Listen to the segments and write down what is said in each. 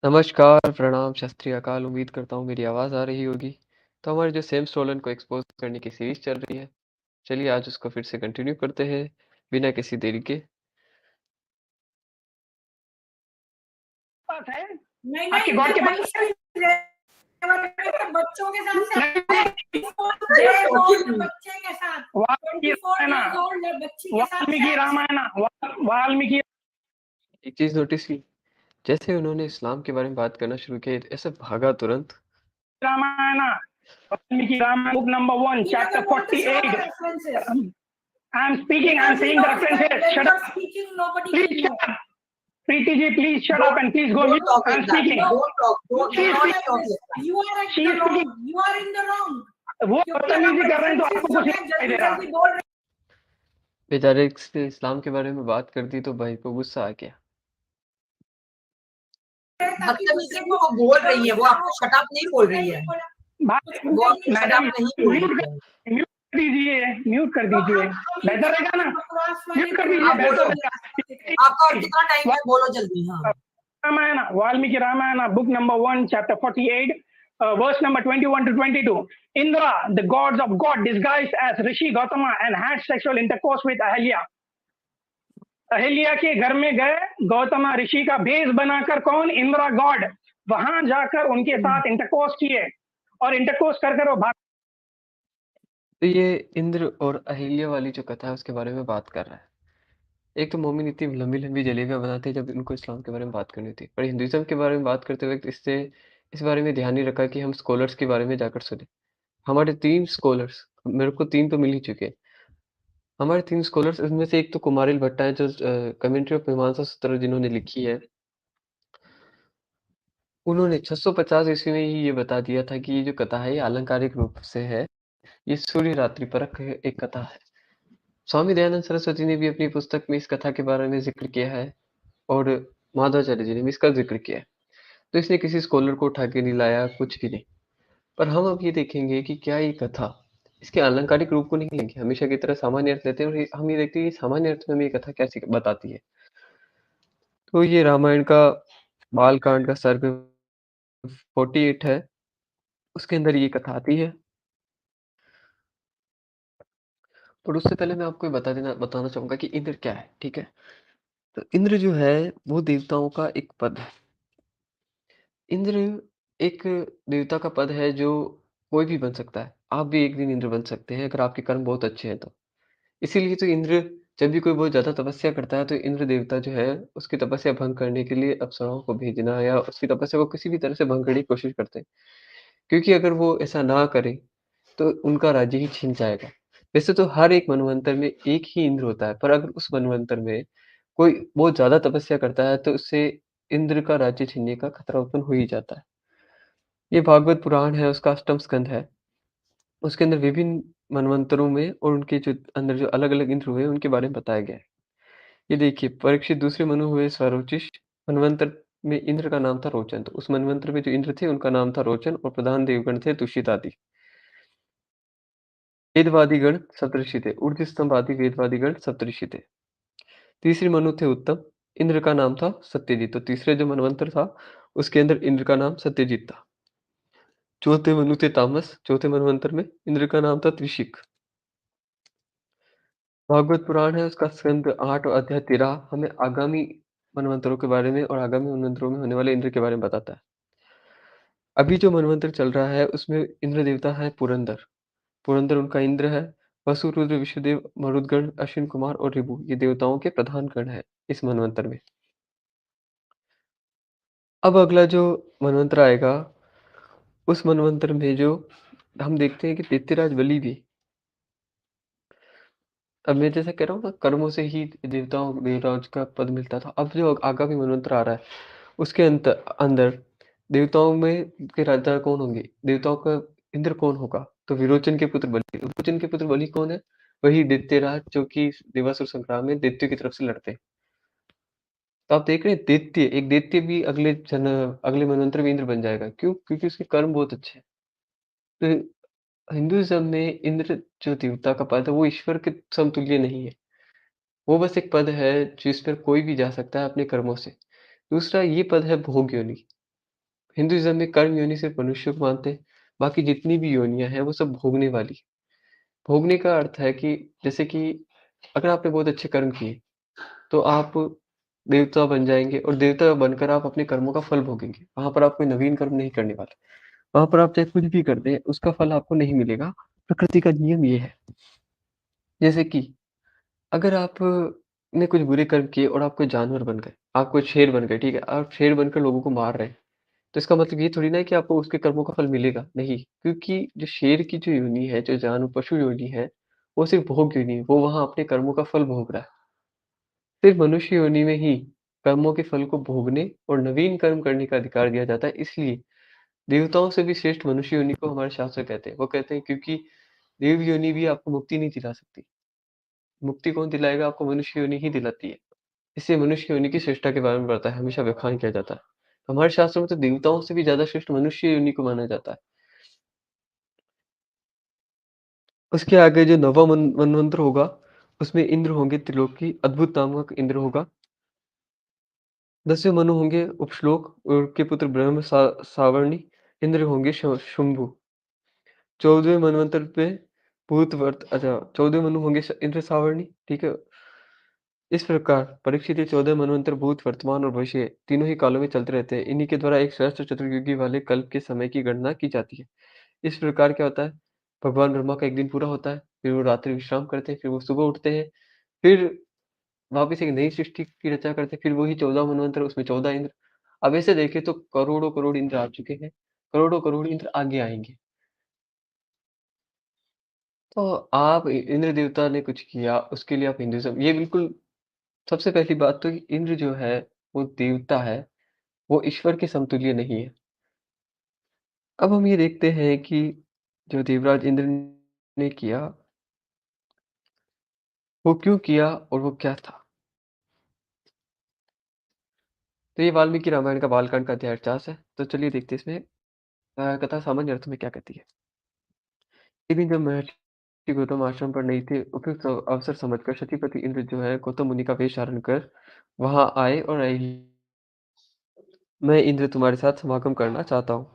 नमस्कार, प्रणाम, सत श्री अकाल। उम्मीद करता हूँ मेरी आवाज़ आ रही होगी। तो हमारी जो सेम स्टोलन को एक्सपोज़ करने की सीरीज़ चल रही है, चलिए आज उसको फिर से कंटिन्यू करते हैं, बिना किसी देरी के। पास है नहीं आपके नहीं गॉड के ये पास बच्चों के साथ बच्चे के साथ वाल्मीकि 24 रामायण years old बच्ची के साथ वाल्मीकि रामायण वाल्मीकि एक चीज़ नोटिस की, जैसे उन्होंने इस्लाम के बारे में बात करना शुरू किया, ऐसे भागा तुरंत। Ramayana Valmiki Ramayana book number 1 chapter 48 I am speaking, I am saying the references. Shut up. Please shut up. Preeti ji, please shut up and please go mute. I am speaking. Don't talk. She is You are she is speaking. You are in the wrong. वो बदतमीजी कर रहे हैं तो आपको कुछ नहीं दिखाई दे रहा। बेचारे से इस्लाम के बारे में बात कर दी तो भाई को गुस्सा आ गया। बदतमीजी वो बोल रही है, वो आपको शट अप नहीं बोल रही है। वो आपको शट अप नहीं बोल रही है। म्यूट कर दीजिए, बेहतर रहेगा ना। म्यूट कर दीजिए, बेहतर रहेगा। आपका और कितना टाइम है, बोलो जल्दी। हाँ, Ramayana Valmiki Ramayana book number 1 chapter 48 verse number 21 to 22. Indra, the gods of God, disguised as Rishi Gautama and had sexual intercourse with Ahalya. Ahilya के घर में गए, गौतम ऋषि का भेष बनाकर, कौन? इंद्रा गॉड, वहां जाकर उनके साथ इंटरकोर्स किए और इंटरकोर्स कर वो भाग। तो ये इंद्र और अहिल्या वाली जो कथा है उसके बारे में बात कर रहा है। एक तो मोमिन इतनी लंबी-लंबी जलेबियाँ बनाते हैं जब इनको इस्लाम के बारे में बात करनी होती है। पर हिंदुइज़्म के बारे में बात करते वक़्त इससे इस बारे में ध्यान नहीं रखा कि हम स्कॉलर्स के बारे में जाकर सुने। हमारे 3 स्कॉलर्स, मेरे को 3 तो मिल ही चुके हैं। हमारे 3 स्कॉलर्स, इसमें से एक तो कुमारिल भट्ट हैं जो कमेंट्री ऑफ मीमांसा सूत्र जिन्होंने लिखी है। उन्होंने 650 ईस्वी में ही ये बता दिया था कि ये जो कथा है ये आलंकारिक रूप से है। ये सूर्य रात्रि परक एक कथा है। स्वामी दयानंद सरस्वती ने भी अपनी पुस्तक में इस कथा के बारे में ज़िक्र किया है और माधवाचार्य जी ने भी इसका ज़िक्र किया है। तो इसने किसी स्कॉलर को उठा के नहीं लाया, कुछ भी नहीं। पर हम अब ये देखेंगे कि क्या ये कथा इसके आलंकारिक रूप को नहीं लेंगे, हमेशा की तरह सामान्य अर्थ लेते हैं और हम ये देखते हैं कि सामान्य अर्थ में हमें ये कथा क्या बताती है। तो ये रामायण का बालकांड का सर्ग 48 है, उसके अंदर ये कथा आती है। और उससे पहले मैं आपको बताना चाहूंगा कि इंद्र क्या है, ठीक है? तो इंद्र जो है वो देवताओं का एक पद है। इंद्र एक देवता का पद है जो कोई भी बन सकता है। आप भी एक दिन इंद्र बन सकते हैं अगर आपके कर्म बहुत अच्छे हैं तो। इसीलिए तो इंद्र, जब भी कोई बहुत ज़्यादा तपस्या करता है तो इंद्र देवता जो है उसकी तपस्या भंग करने के लिए अप्सराओं को भेजना या उसकी तपस्या को किसी भी तरह से भंग करने की कोशिश करते हैं। क्योंकि अगर वो ऐसा ना करे तो उनका राज्य ही छिन जाएगा। वैसे तो हर एक मनवंतर में एक ही इंद्र होता है, पर अगर उस मनवंतर में कोई बहुत ज़्यादा तपस्या करता है तो उससे इंद्र का राज्य छीनने का खतरा उत्पन्न हो ही जाता है। ये भागवत पुराण है, उसका 8वाँ स्कंद है। उसके अंदर विभिन्न मनवंतरों में और उनके जो अंदर जो अलग-अलग इंद्र हुए, उनके बारे में बताया गया है। ये देखिए, परीक्षित दूसरे मनु हुए स्वरोचिष। मनवंतर में इंद्र का नाम था रोचन। तो उस मनवंतर में जो इंद्र थे, उनका नाम था रोचन और प्रधान देवगण थे तुषित आदि। वेदवादीगण सप्तऋषि थे। ऊर्ध्व स्तंभ आदि वेदवादीगण सप्तऋषि थे। तीसरे मनु थे उत्तम। इंद्र का नाम था सत्यजीत। तो तीसरे जो मनवंतर था, उसके अंदर इंद्र का नाम सत्यजीत था। चौथे मनु थे तामस। चौथे मनवंतर में इंद्र का नाम था त्रिशिक। भागवत पुराण है, उसका स्कंद 8 और अध्याय 13 हमें आगामी मनवंतरों के बारे में और आगामी मनवंतरों में होने वाले इंद्र के बारे में बताता है। अभी जो मनवंतर चल रहा है उसमें इंद्र देवता है पुरंदर। पुरंदर उनका इंद्र है। वसु, रुद्र, विष्णुदेव, मरुदगण, अश्विन कुमार और ऋभु ये देवताओं के प्रधान गण है इस मनवंतर में। अब अगला जो मनवंतर आएगा, उस मनवंतर में जो हम देखते हैं कि दैत्यराज बलि भी, अब मैं जैसे कह रहा हूँ ना, कर्मों से ही देवराज का पद मिलता था। अब जो आगामी मनवंतर आ रहा है उसके अंदर देवताओं में के राजा कौन होंगे? देवताओं का इंद्र कौन होगा? तो विरोचन के पुत्र बलि। विरोचन के पुत्र बलि कौन है? वही दैत्यराज जो कि देवासुर संग्राम में दैत्यों की तरफ से लड़ते हैं। तो आप देख रहे हैं दैत्य, एक दैत्य भी अगले मनवंतर में इंद्र बन जाएगा। क्यों? क्योंकि उसके कर्म बहुत अच्छे हैं। तो हिंदुइज्म में इंद्र जो देवता का पद है वो ईश्वर के समतुल्य नहीं है। वो बस एक पद है जिस पर कोई भी जा सकता है अपने कर्मों से। दूसरा ये पद है भोग योनि। हिंदुइज़्म में कर्म योनि सिर्फ़ मनुष्य को मानते हैं, बाकी जितनी भी योनियाँ हैं वो सब भोगने वाली। भोगने का अर्थ है कि जैसे कि अगर आपने बहुत अच्छे कर्म किए, तो आप देवता बन जाएँगे और देवता बनकर आप अपने कर्मों का फल भोगेंगे। वहाँ पर आप कोई नवीन कर्म नहीं करने वाले। वहाँ पर आप चाहे कुछ भी कर दें, उसका फल आपको नहीं मिलेगा। प्रकृति का नियम ये है। जैसे कि अगर आप ने कुछ बुरे कर्म किए और आप कोई जानवर बन गए, आप कोई शेर बन गए, ठीक है? आप शेर बनकर लोगों को मार रहे हैं, तो इसका मतलब ये थोड़ी ना है कि आपको उसके कर्मों का फल मिलेगा, नहीं। क्योंकि जो शेर की जो योनि है, जो जानवर पशु योनि है, वो सिर्फ़ भोग योनि है, वो वहाँ अपने कर्मों का फल भोग रहा है। सिर्फ़ मनुष्य योनि में ही कर्मों के फल को भोगने और नवीन कर्म करने का अधिकार दिया जाता है, इसलिए देवताओं से भी श्रेष्ठ मनुष्य योनि को हमारे शास्त्र कहते हैं। वो कहते हैं क्योंकि देव योनि भी आपको मुक्ति नहीं दिला सकती। मुक्ति कौन दिलाएगा? आपको मनुष्य योनि ही दिलाती है। इससे मनुष्य योनि की श्रेष्ठता के बारे में पढ़ता है, हमेशा व्याख्यान किया जाता है। हमारे शास्त्रों में तो देवताओं से भी ज़्यादा श्रेष्ठ मनुष्य योनि को माना जाता है। उसके आगे जो नौवाँ मनवंतर होगा, उसमें इंद्र होंगे त्रिलोकी, अद्भुत नामक इंद्र होगा। 10वें मनु होंगे उपश्लोक और के पुत्र ब्रह्म सावर्णी, इंद्र होंगे शुंभु। 14वें मनवंतर पे भूतवर्त अच्छा 14वें मनु होंगे इंद्र सावर्णी, ठीक है? इस प्रकार परीक्षित ये 14 मनवंतर भूत, वर्तमान और भविष्य तीनों ही कालों में चलते रहते हैं। इन्हीं के द्वारा एक सहस्त्र चतुर्युगी वाले कल्प के समय की गणना की जाती है। इस प्रकार क्या होता है, भगवान ब्रह्मा का एक दिन पूरा होता है, फिर वो रात्रि विश्राम करते हैं, फिर वो सुबह उठते हैं, फिर वापस एक नई सृष्टि की रचना करते हैं, फिर वही 14 मनवंतर, उसमें 14 इंद्र। अब ऐसे देखें तो करोड़ों करोड़ इंद्र आ चुके हैं, करोड़ों करोड़ इंद्र आगे आएंगे। तो आप इंद्र देवता ने कुछ किया, उसके लिए आप हिंदुइज्म ये बिल्कुल सबसे पहली बात तो कि इंद्र जो है वो देवता है, वो ईश्वर के समतुल्य नहीं है। अब हम ये देखते हैं कि जो देवराज इंद्र ने किया, वो क्यों किया और वो क्या था? तो ये वाल्मीकि रामायण का बालकांड का अध्याय 50 है। तो चलिए देखते हैं इसमें कथा सामान्य अर्थ में क्या कहती है। एक दिन जब महर्षि गौतम आश्रम पर नहीं थे, उपयुक्त अवसर समझकर सतीपति इंद्र जो है गौतम मुनि का वेश धारण कर वहां आए और मैं इंद्र तुम्हारे साथ समागम करना चाहता हूँ।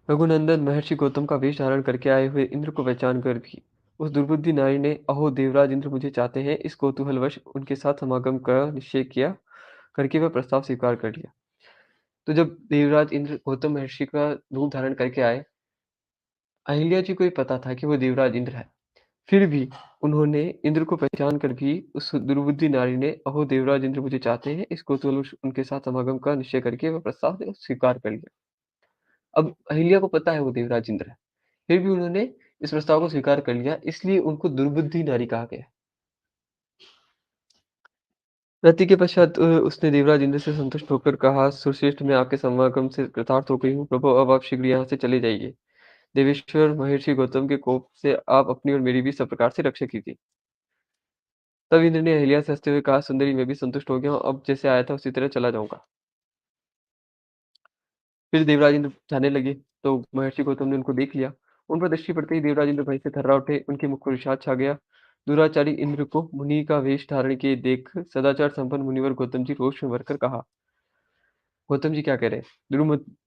रघुनंदन महर्षि गौतम का वेश धारण करके आए हुए इंद्र को पहचान कर भी उस दुर्बुद्धि नारी ने अहो देवराज इंद्र मुझे चाहते हैं, इस कौतूहलवश उनके साथ समागम का निश्चय किया करके वह प्रस्ताव स्वीकार कर लिया। तो जब देवराज इंद्र गौतम महर्षि का रूप धारण करके आए, अहिल्या जी को ये पता था कि वो देवराज इंद्र है। फिर भी उन्होंने इंद्र को पहचान कर भी उस दुर्बुद्धि नारी ने अहो देवराज इंद्र मुझे चाहते हैं, इस कौतूहलवश उनके साथ समागम का निश्चय करके वह प्रस्ताव स्वीकार कर लिया। अब अहिल्या को पता है वो देवराज इंद्र है। फिर भी उन्होंने इस प्रस्ताव को स्वीकार कर लिया, इसलिए उनको दुर्बुद्धि नारी कहा गया। रति के पश्चात उसने देवराज इंद्र से संतुष्ट होकर कहा, सुरश्रेष्ठ मैं आपके समागम से कृतार्थ हो गई हूँ। प्रभु अब आप शीघ्र यहाँ से चले जाइए। देवेश्वर महर्षि गौतम के कोप से आप अपनी और मेरी भी सब प्रकार से रक्षा कीजिए। तब इंद्र ने अहिल्या से हंसते हुए कहा, सुंदरी मैं भी संतुष्ट हो गया हूँ, अब जैसे आया था उसी तरह चला जाऊंगा। फिर देवराज इंद्र जाने लगे, तो महर्षि गौतम ने उनको देख लिया। उन पर दृष्टि पड़ते ही देवराज इंद्र भय से थर्रा उठे, उनके मुख पर विषाद छा गया। दुराचारी इंद्र को मुनि का वेश धारण किए देख सदाचार संपन्न मुनिवर गौतम जी रोष में भरकर कहा, गौतम जी क्या कह रहे हैं?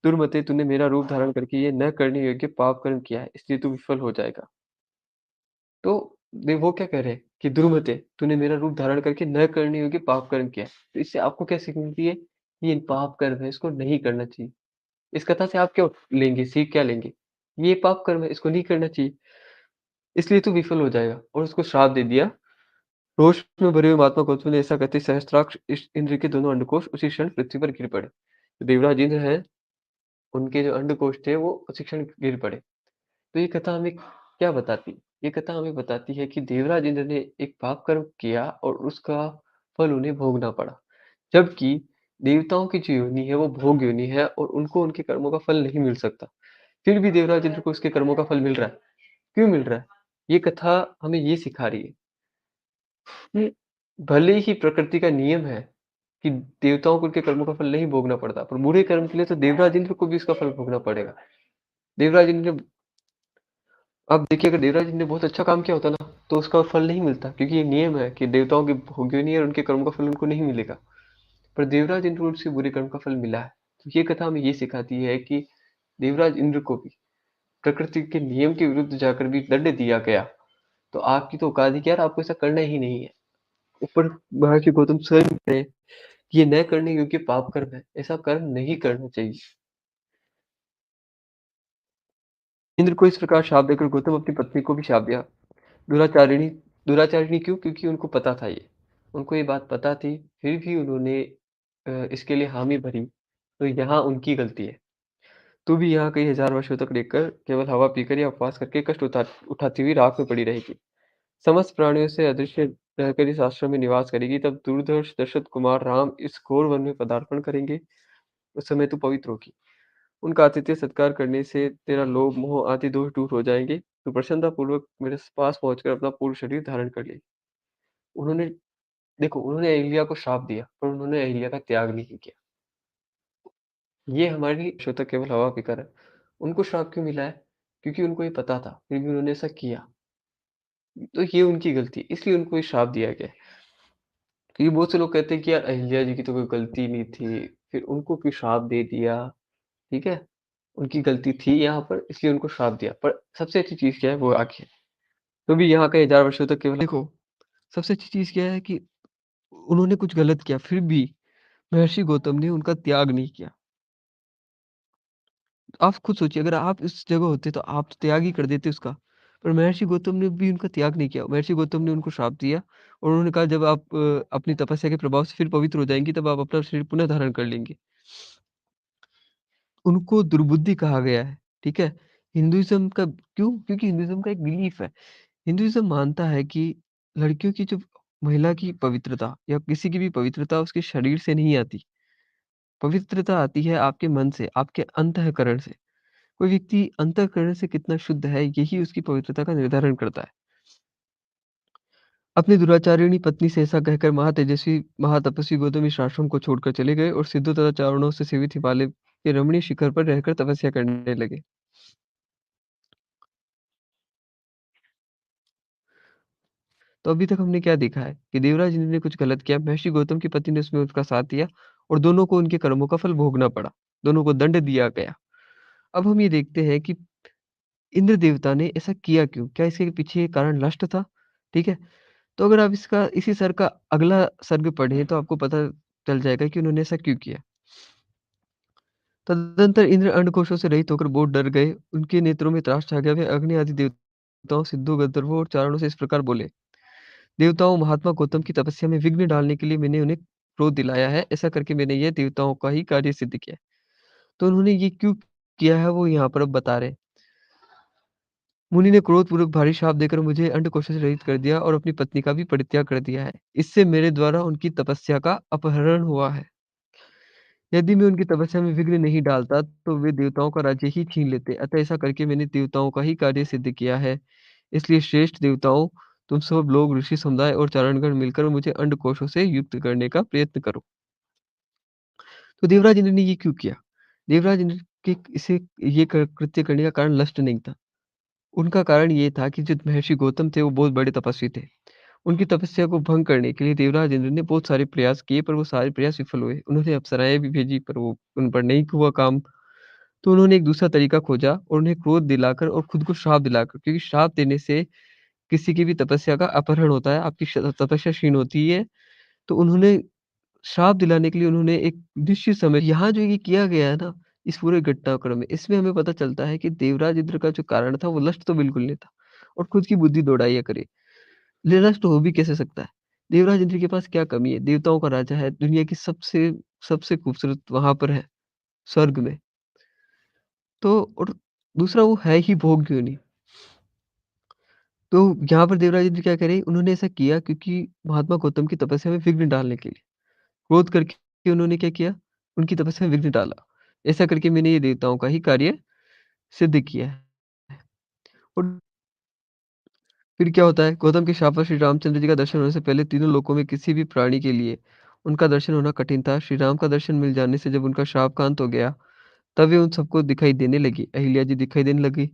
दुर्मते तूने मेरा रूप धारण करके ये न करने योग्य पाप कर्म किया है, इसलिए तू विफल हो जाएगा। तो वो क्या कह रहे हैं कि दुर्मते तूने मेरा रूप धारण करके न करने योग्य पाप कर्म किया है। तो इससे आपको क्या सीख मिलती है? ये पाप कर्म है, इसको नहीं करना चाहिए। इस कथा से आप क्या लेंगे, सीख क्या लेंगे? ये पाप कर्म है, इसको नहीं करना चाहिए, इसलिए तू विफल हो जाएगा और उसको श्राप दे दिया। रोष में भरे हुए महात्मा गौतम ने ऐसा कहते सहस्त्राक्ष इंद्र के दोनों अंडकोश उसी क्षण पृथ्वी पर गिर पड़े। तो देवराज इंद्र हैं, उनके जो अंडकोश थे वो उसी क्षण गिर पड़े। तो ये कथा हमें क्या बताती है? ये कथा हमें बताती है कि देवराज इंद्र ने एक पाप कर्म किया और उसका फल उन्हें भोगना पड़ा। जबकि देवताओं की जो योनि है वो भोग योनि है और उनको उनके कर्मों का फल नहीं मिल सकता। फिर भी देवराज इंद्र को उसके कर्मों का फल मिल रहा है। क्यों मिल रहा है? ये कथा हमें ये सिखा रही है कि भले ही प्रकृति का नियम है कि देवताओं को उनके कर्मों का फल नहीं भोगना पड़ता, पर बुरे कर्म के लिए तो देवराज इंद्र को भी उसका फल भोगना पड़ेगा। देवराज इंद्र ने अब देखिए, अगर देवराज इंद्र ने बहुत अच्छा काम किया होता ना, तो उसका फल नहीं मिलता, क्योंकि ये नियम है कि देवताओं की भोग योनि है और उनके कर्म का फल उनको नहीं मिलेगा। पर देवराज इंद्र को उसके बुरे कर्म का फल मिला है। ये कथा हमें ये सिखाती है कि देवराज इंद्र को भी प्रकृति के नियम के विरुद्ध जाकर भी दंड दिया गया, तो आपकी तो औकात है कि यार आपको ऐसा करना ही नहीं है। ऊपर महर्षि गौतम स्वयं कह रहे हैं, ये न करने योग्य पाप कर्म है, ऐसा कर्म नहीं करना चाहिए। इंद्र को इस प्रकार शाप देकर गौतम अपनी पत्नी को भी शाप दिया। दुराचारिणी दुराचारिणी क्यों? क्योंकि उनको पता था ये। उनको ये बात पता थी, फिर भी उन्होंने इसके लिए हामी भरी, तो यहाँ उनकी गलती है। तू भी यहाँ कई हजार वर्षों तक रहकर केवल हवा पीकर या उपवास करके कष्ट उठाती हुई राख में पड़ी रहेगी। समस्त प्राणियों से अदृश्य रहकर इस आश्रम में निवास करेगी। तब दूरदर्श दशरथ कुमार राम इस घोर वन में पदार्पण करेंगे। उस समय तू पवित्र होगी। उनका आतिथ्य सत्कार करने से तेरा लोभ मोह आदि दोष दूर हो जाएंगे। तू प्रसन्नता पूर्वक मेरे पास पहुंचकर अपना पूर्ण शरीर धारण कर ले। उन्होंने देखो, उन्होंने अहिल्या को श्राप दिया, पर उन्होंने अहिल्या का त्याग नहीं किया। ये हमारी श्रोता केवल हवा पीकर है। उनको श्राप क्यों मिला है? क्योंकि उनको ये पता था, फिर भी उन्होंने ऐसा किया। तो ये उनकी गलती, इसलिए उनको ये श्राप दिया गया है। क्योंकि बहुत से लोग कहते हैं कि यार अहिल्या जी की तो कोई गलती नहीं थी, फिर उनको क्यों श्राप दे दिया? ठीक है? उनकी गलती थी यहाँ पर, इसलिए उनको श्राप दिया। पर सबसे अच्छी चीज़ क्या है, वो आगे है। तो भी यहाँ कई हज़ार वर्षों तक केवल देखो, सबसे अच्छी चीज़ क्या है कि उन्होंने कुछ गलत किया, फिर भी महर्षि गौतम ने उनका त्याग नहीं किया। आप खुद सोचिए, अगर आप इस जगह होते तो आप तो त्याग ही कर देते उसका। पर महर्षि गौतम ने भी उनका त्याग नहीं किया। महर्षि गौतम ने उनको श्राप दिया और उन्होंने कहा जब आप अपनी तपस्या के प्रभाव से फिर पवित्र हो जाएँगी तब आप अपना शरीर पुनः धारण कर लेंगे। उनको दुर्बुद्धि कहा गया है, ठीक है? हिंदुइज़्म का क्यों? क्योंकि हिंदुइज़्म का एक बिलीफ है। हिंदुइज़्म मानता है कि लड़कियों की जो महिला की पवित्रता या किसी की भी पवित्रता उसके शरीर से नहीं आती। पवित्रता आती है आपके मन से, आपके अंतःकरण से। कोई व्यक्ति अंतःकरण से कितना शुद्ध है, यही उसकी पवित्रता का निर्धारण करता है। अपनी दुराचारिणी पत्नी से ऐसा कहकर महातेजस्वी, महातपस्वी गौतम इस आश्रम को छोड़कर चले गए और सिद्धों तथा चारणों से सेवित हिमालय के रमणीय शिखर पर रहकर तपस्या करने लगे। तो अभी तक हमने क्या देखा है कि देवराज इंद्र ने कुछ गलत किया, महर्षि गौतम की पत्नी ने उसमें उसका साथ दिया और दोनों को उनके कर्मों का फल भोगना पड़ा। दोनों को दंड दिया गया। अब हम ये देखते हैं कि इंद्र देवता ने ऐसा किया क्यों? क्या इसके पीछे कारण लस्ट था? ठीक है? तो अगर आप इसका इसी सर्ग का अगला सर्ग पढ़ें तो आपको पता चल जाएगा कि उन्होंने ऐसा क्यों किया। तदनंतर इंद्र अंडकोशों से रहित होकर बहुत डर गए। उनके नेत्रों में त्रास छा गया। वे अग्नि आदि देवताओं, सिद्धों, गंधर्वों और चारणों से इस प्रकार बोले, देवताओं, महात्मा गौतम की तपस्या में विघ्न डालने के लिए मैंने उन्हें क्रोध दिलाया है। ऐसा करके मैंने यह देवताओं का ही कार्य सिद्ध किया है। तो उन्होंने ये क्यों किया है वो यहाँ पर अब बता रहे हैं। मुनि ने क्रोधपूर्वक भारी शाप देकर मुझे अंडकोश से रहित कर दिया और अपनी पत्नी का भी परित्याग कर दिया है। इससे मेरे द्वारा उनकी तपस्या का अपहरण हुआ है। यदि मैं उनकी तपस्या में विघ्न नहीं डालता तो वे देवताओं का राज्य ही छीन लेते। अतः ऐसा करके मैंने देवताओं का ही कार्य सिद्ध किया है। इसलिए श्रेष्ठ देवताओं, तुम सब लोग, ऋषि समुदाय और चारणगण मिलकर मुझे अंडकोशों से युक्त करने का प्रयत्न करो। तो देवराज इंद्र ने ये क्यों किया? देवराज इंद्र के इसे ये कृत्य करने का कारण लस्ट नहीं था। उनका कारण ये था कि जो महर्षि गौतम थे वो बहुत बड़े तपस्वी थे। उनकी तपस्या को भंग करने के लिए देवराज इंद्र ने बहुत सारे प्रयास किए, पर वो सारे प्रयास विफल हुए। उन्होंने अप्सराएँ भी भेजी, पर वो उन पर नहीं हुआ काम। तो उन्होंने एक दूसरा तरीका खोजा और उन्हें क्रोध दिलाकर और खुद को श्राप दिलाकर, क्योंकि श्राप देने से किसी की भी तपस्या का अपहरण होता है, आपकी तपस्या क्षीण होती है। तो उन्होंने श्राप दिलाने के लिए उन्होंने एक निश्चित समय यहाँ जो ये किया गया है ना, इस पूरे घटनाक्रम में, इसमें हमें पता चलता है कि देवराज इंद्र का जो कारण था वो लस्ट तो बिल्कुल नहीं था और खुद की बुद्धि दौड़ाया करे। लस्ट हो भी कैसे सकता है? देवराज इंद्र के पास क्या कमी है? देवताओं का राजा है, दुनिया की सबसे सबसे खूबसूरत वहाँ पर है, स्वर्ग में। तो और दूसरा वो है ही भोग क्यों नहीं? तो यहाँ पर देवराज इंद्र क्या करे, उन्होंने ऐसा किया क्योंकि महात्मा गौतम की तपस्या में विघ्न डालने के लिए। क्रोध करके उन्होंने क्या किया? उनकी तपस्या में विघ्न डाला। ऐसा करके मैंने ये देवताओं का ही कार्य सिद्ध किया है। और फिर क्या होता है? गौतम के शाप पर श्री रामचंद्र जी का दर्शन होने से पहले तीनों लोकों में किसी भी प्राणी के लिए उनका दर्शन होना कठिन था। श्री राम का दर्शन मिल जाने से जब उनका शाप का अंत हो गया, तब वे उन सबको दिखाई देने लगी। अहिल्या जी दिखाई देने लगी।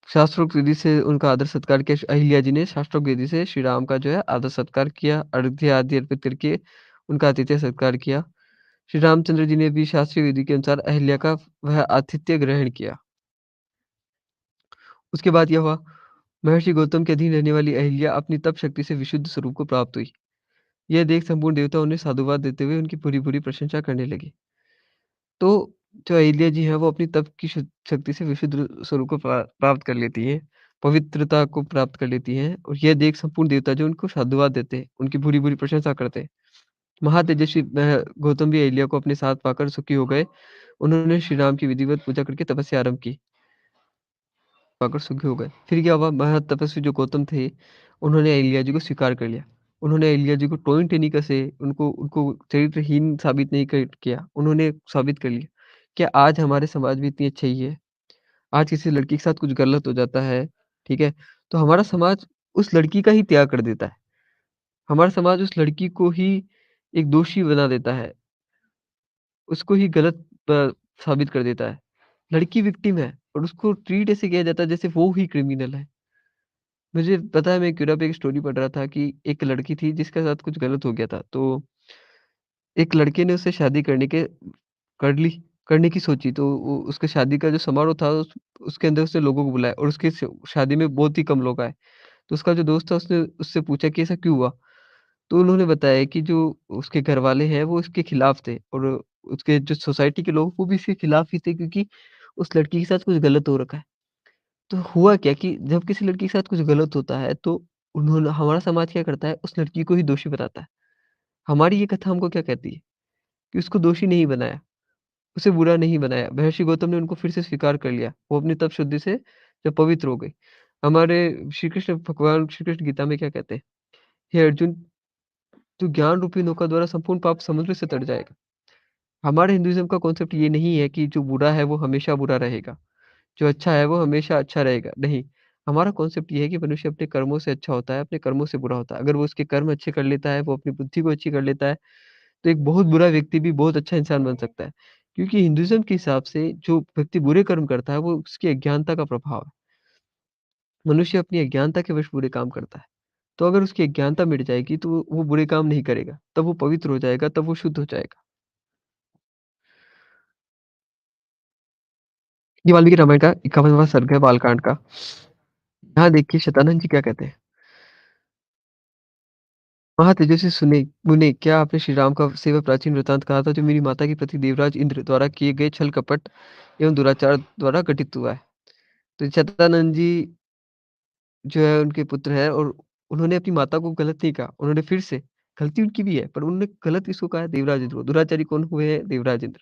शास्त्रोक्त विधि से उनका आदर सत्कार किया। अहिल्या जी ने शास्त्रोक्त विधि से श्री राम का जो है आदर सत्कार किया, अर्घ्य आदि अर्पित करके उनका आतिथ्य सत्कार किया। श्री रामचंद्र जी ने भी शास्त्रीय विधि के अनुसार अहिल्या का वह आतिथ्य ग्रहण किया। उसके बाद क्या हुआ? महर्षि गौतम के अधीन रहने वाली अहिल्या अपनी तप शक्ति से विशुद्ध स्वरूप को प्राप्त हुई। यह देख संपूर्ण देवता उन्हें साधुवाद देते हुए उनकी पूरी-पूरी प्रशंसा करने लगे। तो जो अहिल्या जी हैं वो अपनी तप की शक्ति से विशुद्ध स्वरूप को प्राप्त कर लेती हैं, पवित्रता को प्राप्त कर लेती हैं और यह देख संपूर्ण देवता जो उनको साधुवाद देते हैं, उनकी पूरी-पूरी प्रशंसा करते हैं। महातेजस्वी गौतम भी अहिल्या को अपने साथ पाकर सुखी हो गए। उन्होंने श्री राम की विधिवत पूजा करके तपस्या आरंभ की। पाकर सुखी हो गए। फिर क्या हुआ? महातपस्वी जो गौतम थे, उन्होंने अहिल्या जी को स्वीकार कर लिया। उन्होंने अहिल्या जी को टोंट नहीं कसे, उनको उनको चरित्रहीन साबित नहीं किया। उन्होंने साबित कर लिया कि आज हमारे समाज में इतनी अच्छाई है। आज किसी लड़की के साथ कुछ गलत हो जाता है, ठीक है? तो हमारा समाज उस लड़की का ही त्याग कर देता है। हमारा समाज उस लड़की को ही एक दोषी बना देता है, उसको ही गलत साबित कर देता है। लड़की विक्टिम है और उसको ट्रीट ऐसे किया जाता है जैसे वो ही क्रिमिनल है। मुझे पता है मैं क्यूरा पे एक स्टोरी पढ़ रहा था कि एक लड़की थी जिसके साथ कुछ गलत हो गया था। तो एक लड़के ने उससे शादी कर ली करने की सोची तो उसके शादी का जो समारोह था उसके अंदर उसने लोगों को बुलाया और उसकी शादी में बहुत ही कम लोग आए। तो उसका जो दोस्त था उसने उससे पूछा कि ऐसा क्यों हुआ? तो उन्होंने बताया कि जो उसके घरवाले हैं वो इसके खिलाफ थे और उसके जो सोसाइटी के लोग वो भी इसके खिलाफ ही थे क्योंकि उस लड़की के साथ कुछ गलत हो रखा है। तो हुआ क्या कि जब किसी लड़की के साथ कुछ गलत होता है तो उन्होंने हमारा समाज क्या करता है उस लड़की को ही दोषी बताता है। हमारी ये कथा हमको क्या कहती है कि उसको दोषी नहीं बनाया, उसे बुरा नहीं बनाया। महर्षि गौतम ने उनको फिर से स्वीकार कर लिया। वो अपनी तप शुद्धि से जब पवित्र हो गई। हमारे भगवान श्री कृष्ण गीता में क्या कहते हैं? हे अर्जुन, तू ज्ञान रूपी नौका द्वारा संपूर्ण पाप समुद्र से तर जाएगा। हमारे हिंदुइज़्म का कॉन्सेप्ट ये नहीं है कि जो बुरा है वो हमेशा बुरा रहेगा। जो अच्छा है वो हमेशा अच्छा रहेगा, नहीं। हमारा कॉन्सेप्ट ये है कि मनुष्य अपने कर्मों से अच्छा होता है, अपने कर्मों से बुरा होता है। अगर वो उसके कर्म अच्छे कर लेता है, वो अपनी बुद्धि को अच्छी कर लेता है, तो एक बहुत बुरा व्यक्ति भी बहुत अच्छा इंसान बन सकता है। क्योंकि हिंदुइज़्म के हिसाब से जो व्यक्ति बुरे कर्म करता है, वो उसकी अज्ञानता का प्रभाव है। मनुष्य अपनी अज्ञानता के वश बुरे काम करता है। तो अगर उसकी अज्ञानता मिट जाएगी, तो वो बुरे काम नहीं करेगा। तब वो पवित्र हो जाएगा, तब वो शुद्ध हो जाएगा। ये वाल्मीकि रामायण का 51वां सर्ग है बालकांड का। यहाँ देखिए शतानंद जी क्या कहते हैं। वहाँ तेजस्वी सुने मुने क्या आपने श्री राम का सेवा प्राचीन वृत्तांत कहा था जो मेरी माता के प्रति देवराज इंद्र द्वारा किए गए छल कपट एवं दुराचार द्वारा घटित हुआ है। तो शतानंद जी जो है उनके पुत्र हैं और उन्होंने अपनी माता को गलत नहीं कहा। उन्होंने फिर से गलती उनकी भी है पर उन्होंने गलत किसको कहा है देवराज इंद्र को। दुराचारी कौन हुए हैं? देवराज इंद्र।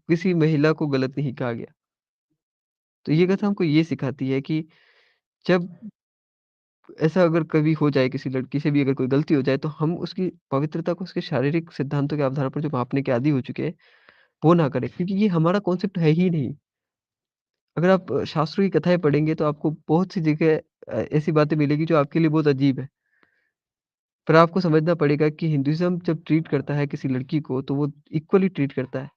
किसी महिला को गलत नहीं कहा गया। तो ये कथा हमको ये सिखाती है कि जब ऐसा अगर कभी हो जाए किसी लड़की से भी अगर कोई गलती हो जाए तो हम उसकी पवित्रता को उसके शारीरिक सिद्धांतों के आधार पर जो मापने के आदी हो चुके हैं, वो ना करें क्योंकि ये हमारा कॉन्सेप्ट है ही नहीं। अगर आप शास्त्रों की कथाएँ पढ़ेंगे तो आपको बहुत सी जगह ऐसी बातें मिलेगी जो आपके लिए बहुत अजीब है। पर आपको समझना पड़ेगा कि हिंदुइज़्म जब ट्रीट करता है किसी लड़की को तो वो इक्वली ट्रीट करता है।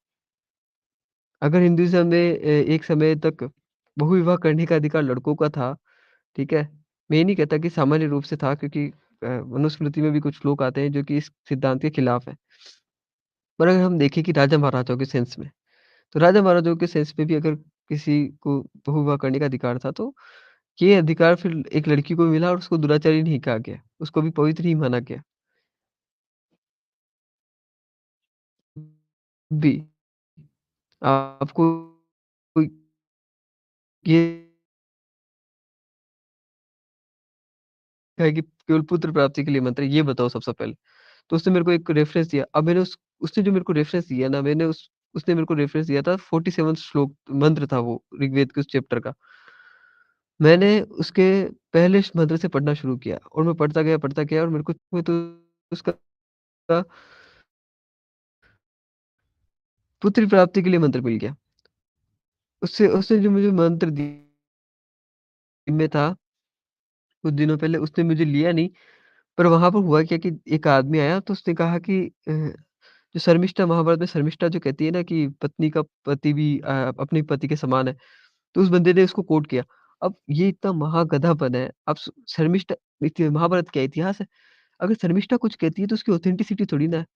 अगर हिंदुइज़्म में एक समय तक बहुविवाह करने का अधिकार लड़कों का था, ठीक है? मैं ये नहीं कहता कि सामान्य रूप से था क्योंकि मनुस्मृति में भी कुछ श्लोक आते हैं जो कि इस सिद्धांत के खिलाफ है। पर अगर हम देखें कि राजा-महाराजाओं के सेंस में, तो राजा-महाराजाओं के सेंस में भी अगर किसी को बहुविवाह करने का अधिकार था, तो ये अधिकार फिर एक लड़की को मिला और उसको दुराचारी नहीं कहा गया, उसको भी पवित्र ही माना गया। भी आपको कोई ये है कि केवल पुत्र प्राप्ति के लिए मंत्र है, ये बताओ सबसे पहले। तो उसने मेरे को एक रेफ़रेंस दिया। अब मैंने उसने जो मेरे को रेफ़रेंस दिया ना मैंने उसने मेरे को रेफ़रेंस दिया था 47 श्लोक मंत्र था वो ऋग्वेद के उस चैप्टर का। मैंने उसके पहले मंत्र से पढ़ना शुरू किया और मैं पढ़ता गया और मेरे को मैं तो उसका पुत्री प्राप्ति के लिए मंत्र मिल गया। उससे उसने जो मुझे मंत्र में था कुछ दिनों पहले उसने मुझे लिया नहीं, पर वहाँ पर हुआ क्या कि एक आदमी आया तो उसने कहा कि जो शर्मिष्ठा महाभारत में शर्मिष्ठा जो कहती है ना कि पत्नी का पति भी अपने पति के समान है, तो उस बंदे ने उसको कोट किया। अब ये इतना महागधापन है, अब शर्मिष्ठा महाभारत क्या इतिहास है? अगर शर्मिष्ठा कुछ कहती है तो उसकी ऑथेंटिसिटी थोड़ी ना है।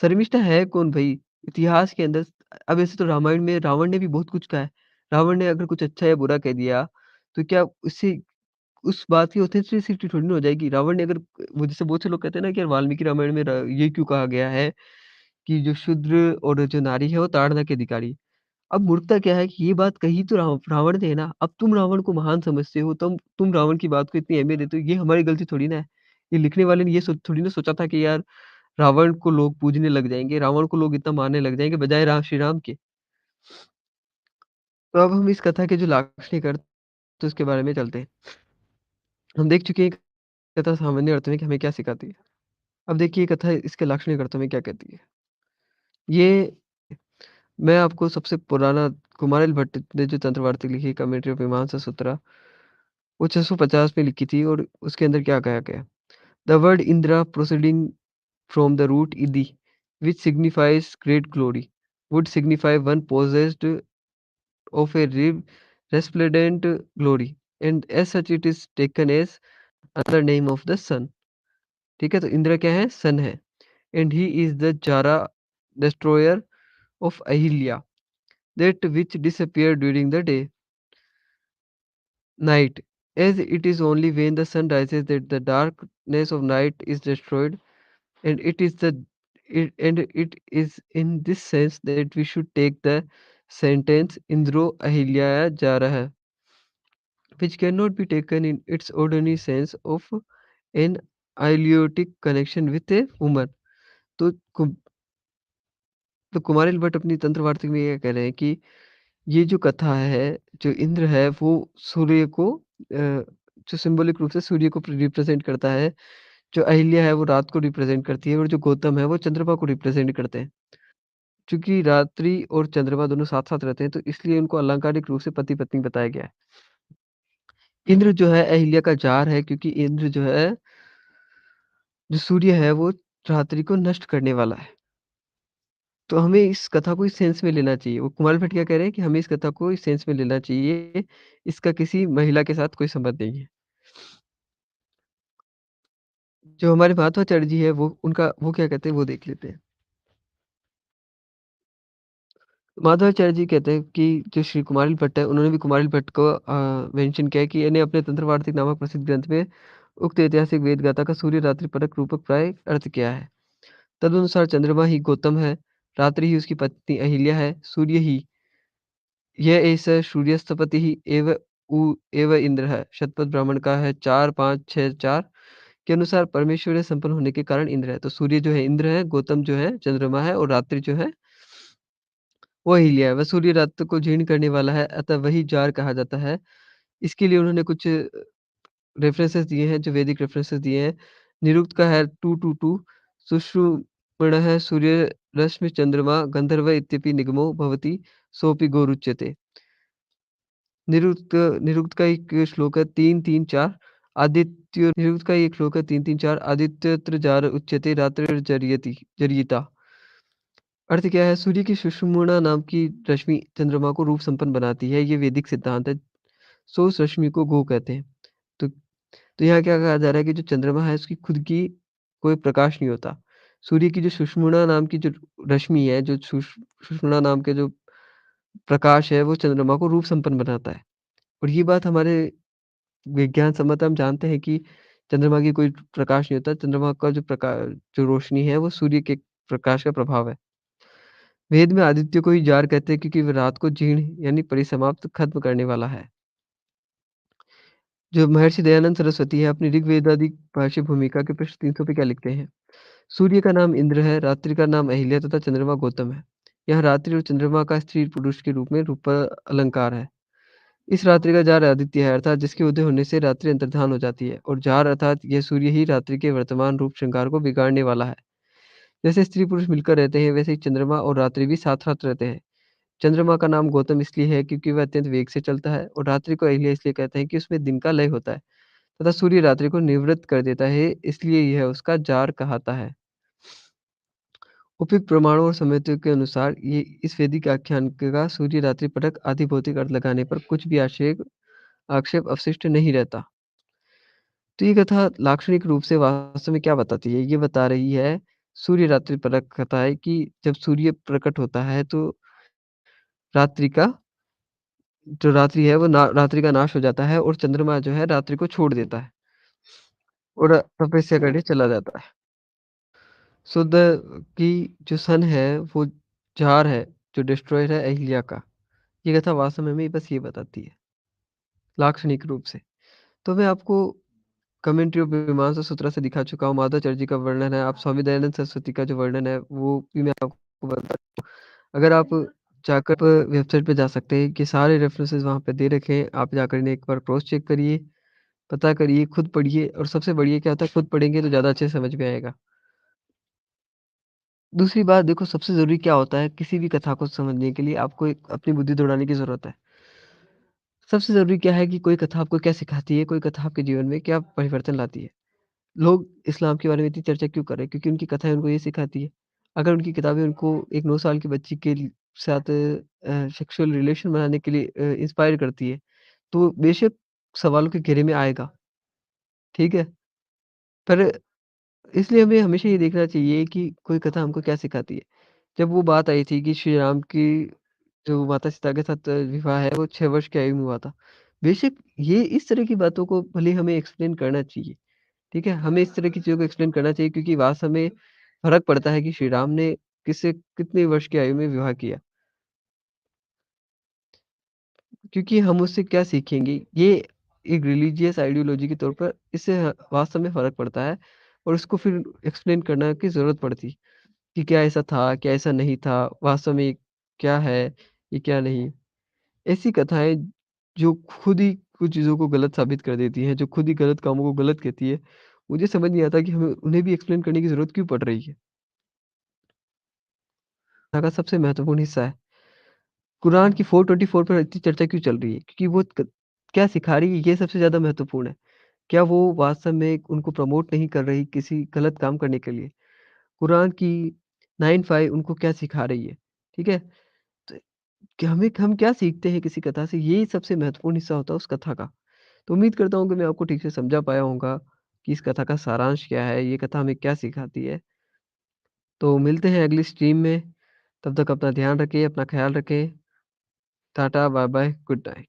शर्मिष्ठा है कौन भई? इतिहास के अंदर अब ऐसे तो रामायण में रावण ने भी बहुत कुछ कहा है। रावण ने अगर कुछ अच्छा या बुरा कह दिया, तो क्या उससे उस बात की ऑथेंटिसिटी थोड़ी ना हो जाएगी। रावण ने अगर वो जैसे बहुत से लोग कहते हैं ना कि यार वाल्मीकि रामायण में ये क्यों कहा गया है कि जो शूद्र और जो नारी है वो ताड़ना की अधिकारी है। अब मूर्खता क्या है कि ये बात कही तो रावण ने है ना, अब तुम रावण को महान समझते हो, तुम रावण की बात को इतनी अहमियत देते हो, ये हमारी गलती थोड़ी ना है। ये लिखने वाले ने ये थोड़ी ना सोचा था कि यार रावण को लोग पूजने लग जाएँगे, रावण को लोग इतना मानने लग जाएँगे बजाए श्री राम के। तो अब हम इस कथा के जो लाक्षणिक अर्थ तो उसके बारे में चलते हैं। हम देख चुके हैं कथा सामान्य अर्थ में कि हमें क्या सिखाती है। अब देखिए कथा इसके लाक्षणिक अर्थों में क्या कहती है। ये मैं आपको सबसे पुराना कुमारिल भट्ट ने जो तंत्रवार्तिक लिखी कमेंट्री ऑफ मीमांसा सूत्रा वो 650 में लिखी थी और उसके अंदर क्या कहा गया। The word Indra proceeding from the root इदि which signifies great glory would signify one possessed of a resplendent glory and as such it is taken as another name of the sun। ठीक है तो इंद्र क्या है सन है and he is the Jara destroyer of Ahilya that which disappeared during the day night as it is only when the sun rises that the darkness of night is destroyed and it is in this sense that we should take the sentence Indro Ahilyaya Jaraha which cannot be taken in its ordinary sense of an ailiotic connection with a woman। तो तो कुमारिल भट्ट अपनी तंत्र वार्तिक में ये कह रहे हैं कि ये जो कथा है, जो इंद्र है वो सूर्य को जो सिंबॉलिक रूप से सूर्य को रिप्रेजेंट करता है, जो अहिल्या है वो रात को रिप्रेजेंट करती है और जो गौतम है वो चंद्रमा को रिप्रेजेंट करते हैं। चूँकि रात्रि और चंद्रमा दोनों साथ-साथ रहते हैं तो इसलिए उनको अलंकारिक रूप से पति-पत्नी बताया गया है। इंद्र जो है अहिल्या का जार है क्योंकि इंद्र जो है, जो सूर्य है वो रात्रि को नष्ट करने वाला है। तो हमें इस कथा को इस सेंस में लेना चाहिए। वो कुणाल भट्ट क्या कह रहे हैं कि हमें इस कथा को इस सेंस में लेना चाहिए, इसका किसी महिला के साथ कोई संबंध नहीं है। जो हमारे महात्माचार्य जी है वो क्या कहते हैं वो देख लेते हैं। माधवाचार्य जी कहते हैं कि जो श्री कुमारिल भट्ट है उन्होंने भी कुमारिल भट्ट को मेंशन किया है कि इन्हें अपने तंत्र वार्तिक नामक प्रसिद्ध ग्रंथ में उक्त ऐतिहासिक वेद गाथा का सूर्य रात्रि परक रूपक प्राय अर्थ किया है। तदनुसार चंद्रमा ही गौतम है, रात्रि ही उसकी पत्नी अहिल्या है, सूर्य ही यह एष सूर्यस्तपतिः एव इंद्र है। शतपथ ब्राह्मण का है 4, 5, 6, 4 के अनुसार परमेश्वरीय संपन्न होने के कारण इंद्र है। तो सूर्य जो है इंद्र है, गौतम जो है चंद्रमा है और रात्रि जो है वो अहिल्या है। वह सूर्य रात को जीर्ण करने वाला है, अतः वही जार कहा जाता है। इसके लिए उन्होंने कुछ रेफरेंसेस दिए हैं, जो वैदिक रेफरेंसेस दिए हैं। निरुक्त का है 222 सुषुम्नः सूर्य रश्मि चंद्रमा गंधर्व इत्यपि निगमो भवति सोऽपि गौरुच्यते। निरुक्त निरुक्त का एक श्लोक है 3-3-4 आदित्य निरुक्त का एक श्लोक है 3-3-4 आदित्यत्र जार उच्यते रात्रिर्जर्यति जर्यिता। अर्थ क्या है सूर्य की सुषुम्ना नाम की रश्मि चंद्रमा को रूप संपन्न बनाती है, ये वैदिक सिद्धांत है। सो उस रश्मि को गो कहते हैं। तो तो यहाँ क्या कहा जा रहा है कि जो चंद्रमा है उसकी खुद की कोई प्रकाश नहीं होता। सूर्य की जो सुषुम्ना नाम की जो रश्मि है, जो सुषुम्ना नाम के जो प्रकाश है वो चंद्रमा को रूप संपन्न बनाता है। और ये बात हमारे विज्ञान सम्मत हम जानते हैं कि चंद्रमा की कोई प्रकाश नहीं होता। चंद्रमा का जो रोशनी है वो सूर्य के प्रकाश का प्रभाव है। वेद में आदित्य को ही जार कहते हैं क्योंकि वह रात को जीर्ण यानी परिसमाप्त खत्म करने वाला है। जो महर्षि दयानंद सरस्वती है अपनी ऋग्वेदादि भाष्य भूमिका के पृष्ठ 300 पे क्या लिखते हैं? सूर्य का नाम इंद्र है, रात्रि का नाम अहिल्या तथा चंद्रमा गौतम है। यहाँ रात्रि और चंद्रमा का स्त्री पुरुष के रूप में रूप अलंकार है। इस रात्रि का जार आदित्य है अर्थात जिसके उदय होने से रात्रि अंतर्धान हो जाती है और जार अर्थात यह सूर्य ही रात्रि के वर्तमान रूप श्रृंगार को बिगाड़ने वाला है। जैसे स्त्री पुरुष मिलकर रहते हैं वैसे ही चंद्रमा और रात्रि भी साथ साथ रहते हैं। चंद्रमा का नाम गौतम इसलिए है क्योंकि वह अत्यंत वेग से चलता है और रात्रि को अहिल्या इसलिए कहते हैं कि उसमें दिन का लय होता है तथा सूर्य रात्रि को निवृत्त कर देता है इसलिए यह उसका जार कहता है। उपयुक्त प्रमाणों और समझौते के अनुसार ये इस वैदिक आख्यान का सूर्य रात्रि पटक आदि भौतिक अर्थ लगाने पर कुछ भी आक्षेप अवशिष्ट नहीं रहता। तो ये कथा लाक्षणिक रूप से वास्तव में क्या बताती है? ये बता रही है सूर्य रात्रि परक कथा है कि जब सूर्य प्रकट होता है तो रात्रि का जो रात्रि है वो रात्रि का नाश हो जाता है और चंद्रमा जो है रात्रि को छोड़ देता है और तपस्या करने चला जाता है। सो द की जो सन है वो जार है, जो डिस्ट्रॉयर है अहिल्या का। ये कथा वास्तव में हमें बस ये बताती है, लाक्षणिक रूप से। तो मैं आपको कमेंट्री ऑफ मीमांसा सूत्र से दिखा चुका हूँ, माधवाचार्य जी का वर्णन है, आप स्वामी दयानंद सरस्वती का जो वर्णन है वो भी मैं आपको बता, अगर आप जाकर वेबसाइट पे जा सकते हैं कि सारे रेफरेंसेस वहाँ पे दे रखे हैं, आप जाकर इन्हें एक बार क्रॉस चेक करिए, पता करिए, खुद पढ़िए और सबसे बढ़िया क्या होता है खुद पढ़ेंगे तो ज़्यादा अच्छे से समझ में आएगा। दूसरी बात देखो सबसे ज़रूरी क्या होता है किसी भी कथा को समझने के लिए आपको एक अपनी बुद्धि दौड़ाने की ज़रूरत है। सबसे ज़रूरी क्या है कि कोई कथा आपको क्या सिखाती है, कोई कथा आपके जीवन में क्या परिवर्तन लाती है। लोग इस्लाम के बारे में इतनी चर्चा क्यों कर रहे हैं? क्योंकि उनकी कथाएँ उनको ये सिखाती है। अगर उनकी किताबें उनको एक 9 साल की बच्ची के साथ सेक्सुअल रिलेशन बनाने के लिए इंस्पायर करती है, तो बेशक सवालों के घेरे में आएगा, ठीक है? पर इसलिए हमें हमेशा ये देखना चाहिए कि कोई कथा हमको क्या सिखाती है। जब वो बात आई थी कि श्री राम की जो माता सीता के साथ विवाह है, वो 6 वर्ष की आयु में हुआ था। बेशक ये इस तरह की बातों को भले हमें एक्सप्लेन करना चाहिए। ठीक है? हमें इस तरह की चीज़ों को एक्सप्लेन करना चाहिए क्योंकि वास्तव में फ़र्क पड़ता है कि श्री राम ने किससे कितने वर्ष की आयु में विवाह किया। क्योंकि हम उससे क्या सीखेंगे? ये एक रिलीजियस आइडियोलॉजी के तौर पर इससे वास्तव में फ़र्क पड़ता है और उसको फिर एक्सप्लेन करना की ज़रूरत पड़ती है कि क्या ऐसा था, क्या ऐसा नहीं था, वास्तव में ये क्या है, ये क्या नहीं। ऐसी कथाएँ जो खुद ही कुछ चीज़ों को गलत साबित कर देती हैं, जो खुद ही गलत कामों को गलत कहती है, मुझे समझ नहीं आता कि हमें उन्हें भी एक्सप्लेन करने की ज़रूरत क्यों पड़ रही है। का सबसे महत्वपूर्ण हिस्सा है। कुरान की 424 पर इतनी चर्चा क्यों चल रही है? क्योंकि वो क्या सिखा रही है ये सबसे ज़्यादा महत्वपूर्ण है। क्या वो वास्तव में उनको प्रमोट नहीं कर रही किसी गलत काम करने के लिए? कुरान की 9:5 उनको क्या सिखा रही है? ठीक है? तो कि हम क्या सीखते हैं किसी कथा से ये सबसे महत्वपूर्ण हिस्सा होता है उस कथा का। तो उम्मीद करता हूँ कि मैं आपको ठीक से समझा पाया होऊँगा कि इस कथा का सारांश क्या है, ये कथा हमें क्या सिखाती है। तो मिलते हैं अगली स्ट्रीम में, तब तक अपना ध्यान रखिए, अपना ख़्याल रखें। Tata, bye-bye, good night.